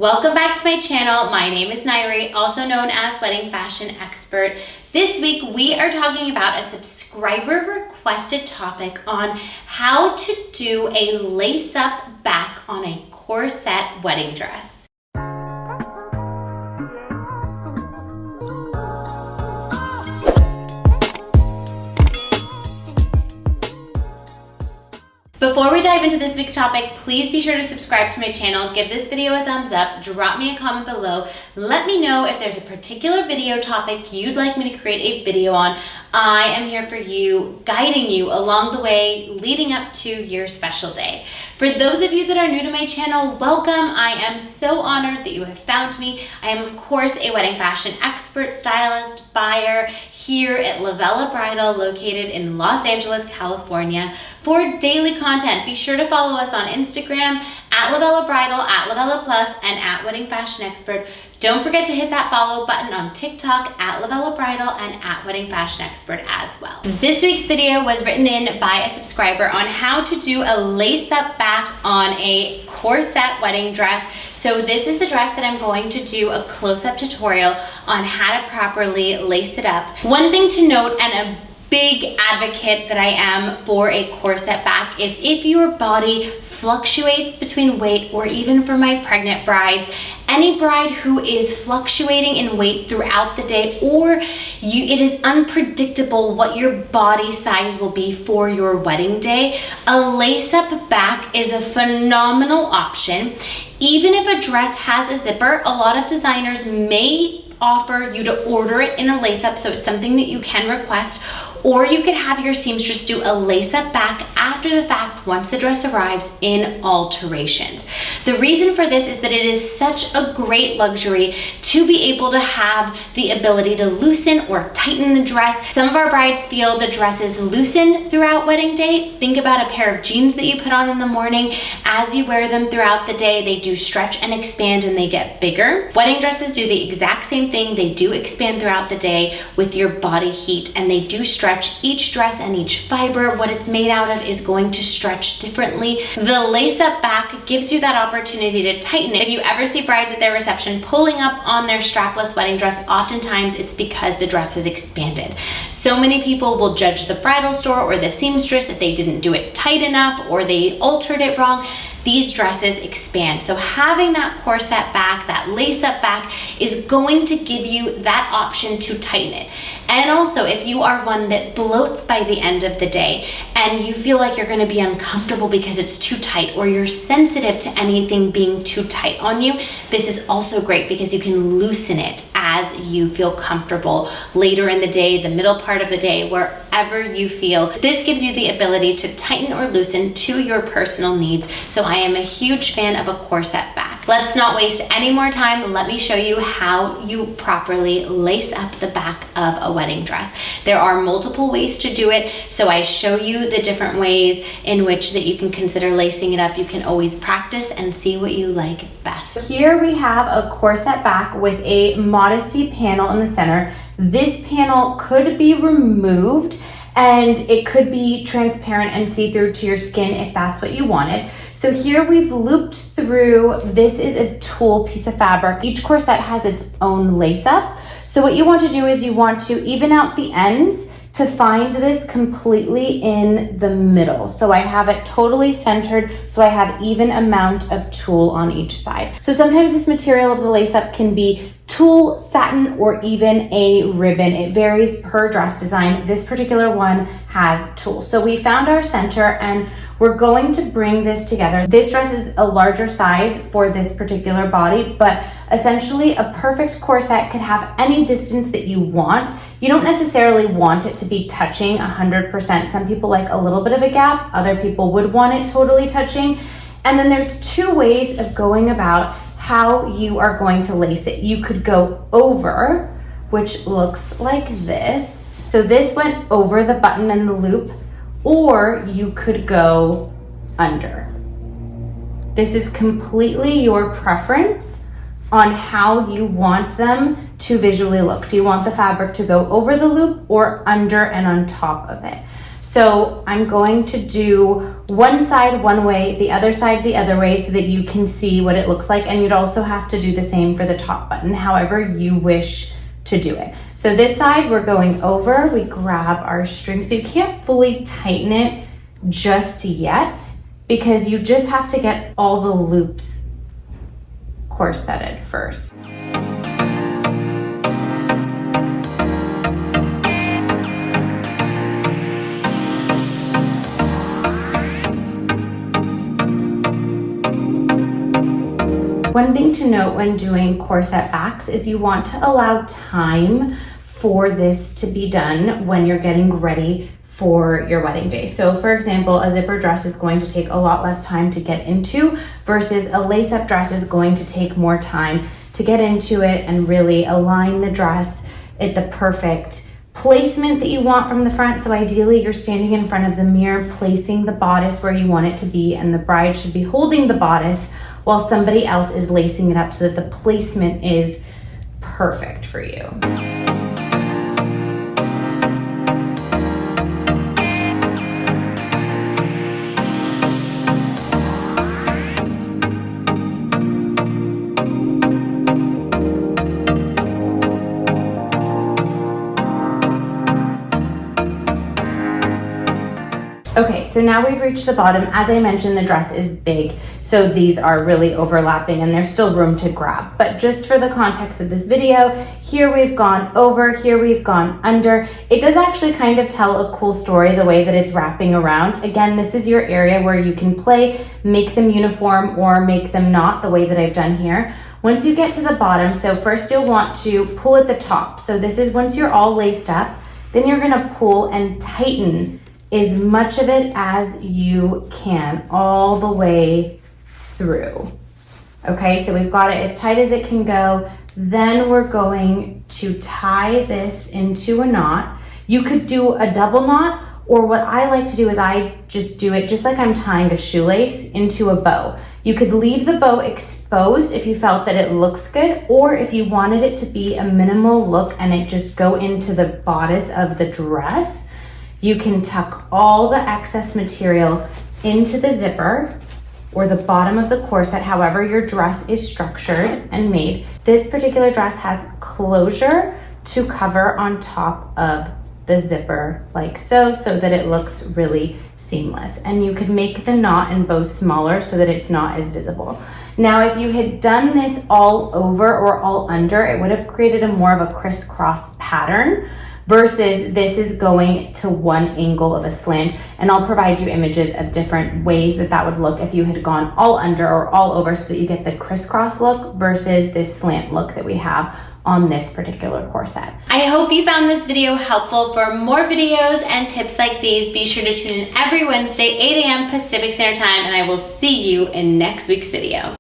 Welcome back to my channel. My name is Nayri, also known as Wedding Fashion Expert. This week we are talking about a subscriber requested topic on how to do a lace-up back on a corset wedding dress. Before we dive into this week's topic, please be sure to subscribe to my channel, give this video a thumbs up, drop me a comment below, let me know if there's a particular video topic you'd like me to create a video on. I am here for you, guiding you along the way, leading up to your special day. For those of you that are new to my channel, welcome. I am so honored that you have found me. I am, of course, a wedding fashion expert, stylist, buyer here at LOVELLA Bridal, located in Los Angeles, California. For daily content, be sure to follow us on Instagram at LOVELLA Bridal, at LOVELLA Plus, and at Wedding Fashion Expert. Don't forget to hit that follow button on TikTok at LOVELLA Bridal and at Wedding Fashion Expert as well. This week's video was written in by a subscriber on how to do a lace-up back on a corset wedding dress. So this is the dress that I'm going to do a close-up tutorial on how to properly lace it up. One thing to note, and a big advocate that I am for a corset back, is if your body fluctuates between weight, or even for my pregnant brides, any bride who is fluctuating in weight throughout the day, or it is unpredictable what your body size will be for your wedding day, a lace-up back is a phenomenal option. Even if a dress has a zipper, a lot of designers may offer you to order it in a lace-up, so it's something that you can request, or you could have your seamstress do a lace-up back after the fact once the dress arrives in alterations. The reason for this is that it is such a great luxury to be able to have the ability to loosen or tighten the dress. Some of our brides feel the dresses loosen throughout wedding day. Think about a pair of jeans that you put on in the morning. As you wear them throughout the day, they do stretch and expand and they get bigger. Wedding dresses do the exact same thing. They do expand throughout the day with your body heat, and they do stretch. Each dress and each fiber, what it's made out of, is going to stretch differently. The lace-up back gives you that opportunity to tighten it. If you ever see brides at their reception pulling up on their strapless wedding dress, oftentimes it's because the dress has expanded. So many people will judge the bridal store or the seamstress that they didn't do it tight enough or they altered it wrong. These dresses expand. So having that corset back, that lace-up back, is going to give you that option to tighten it. And also, if you are one that bloats by the end of the day and you feel like you're going to be uncomfortable because it's too tight, or you're sensitive to anything being too tight on you, this is also great because you can loosen it as you feel comfortable later in the day, the middle part of the day, wherever you feel. This gives you the ability to tighten or loosen to your personal needs. So I am a huge fan of a corset back. Let's not waste any more time. Let me show you how you properly lace up the back of a wedding dress. There are multiple ways to do it, so I show you the different ways in which that you can consider lacing it up. You can always practice and see what you like best. Here we have a corset back with a modesty panel in the center. This panel could be removed and it could be transparent and see-through to your skin if that's what you wanted. So here we've looped through, this is a tulle piece of fabric. Each corset has its own lace up. So what you want to do is you want to even out the ends to find this completely in the middle. So I have it totally centered, so I have even amount of tulle on each side. So sometimes this material of the lace up can be tulle, satin, or even a ribbon. It varies per dress design. This particular one has tulle. So we found our center and we're going to bring this together. This dress is a larger size for this particular body, but essentially a perfect corset could have any distance that you want. You don't necessarily want it to be touching 100%. Some people like a little bit of a gap. Other people would want it totally touching. And then there's two ways of going about how you are going to lace it. You could go over, which looks like this. So this went over the button and the loop, or you could go under. This is completely your preference on how you want them to visually look. Do you want the fabric to go over the loop or under and on top of it? So I'm going to do one side one way, the other side the other way, so that you can see what it looks like. And you'd also have to do the same for the top button, however you wish to do it. So this side we're going over, we grab our string. So you can't fully tighten it just yet because you just have to get all the loops corseted first. One thing to note when doing corset backs is you want to allow time for this to be done when you're getting ready for your wedding day. So for example, a zipper dress is going to take a lot less time to get into versus a lace-up dress is going to take more time to get into it and really align the dress at the perfect placement that you want from the front. So ideally you're standing in front of the mirror, placing the bodice where you want it to be, and the bride should be holding the bodice while somebody else is lacing it up so that the placement is perfect for you. Okay, so now we've reached the bottom. As I mentioned, the dress is big, so these are really overlapping and there's still room to grab. But just for the context of this video, here we've gone over, here we've gone under. It does actually kind of tell a cool story the way that it's wrapping around. Again, this is your area where you can play, make them uniform or make them not, the way that I've done here. Once you get to the bottom, so first you'll want to pull at the top. So this is once you're all laced up, then you're gonna pull and tighten as much of it as you can all the way through. Okay, so we've got it as tight as it can go. Then we're going to tie this into a knot. You could do a double knot, or what I like to do is I just do it just like I'm tying a shoelace into a bow. You could leave the bow exposed if you felt that it looks good, or if you wanted it to be a minimal look and it just go into the bodice of the dress, you can tuck all the excess material into the zipper or the bottom of the corset, however your dress is structured and made. This particular dress has closure to cover on top of the zipper like so that it looks really seamless. And you could make the knot and bow smaller so that it's not as visible. Now, if you had done this all over or all under, it would have created a more of a crisscross pattern, versus this is going to one angle of a slant. And I'll provide you images of different ways that that would look if you had gone all under or all over, so that you get the crisscross look versus this slant look that we have on this particular corset. I hope you found this video helpful. For more videos and tips like these, be sure to tune in every Wednesday, 8 a.m. Pacific Standard Time, and I will see you in next week's video.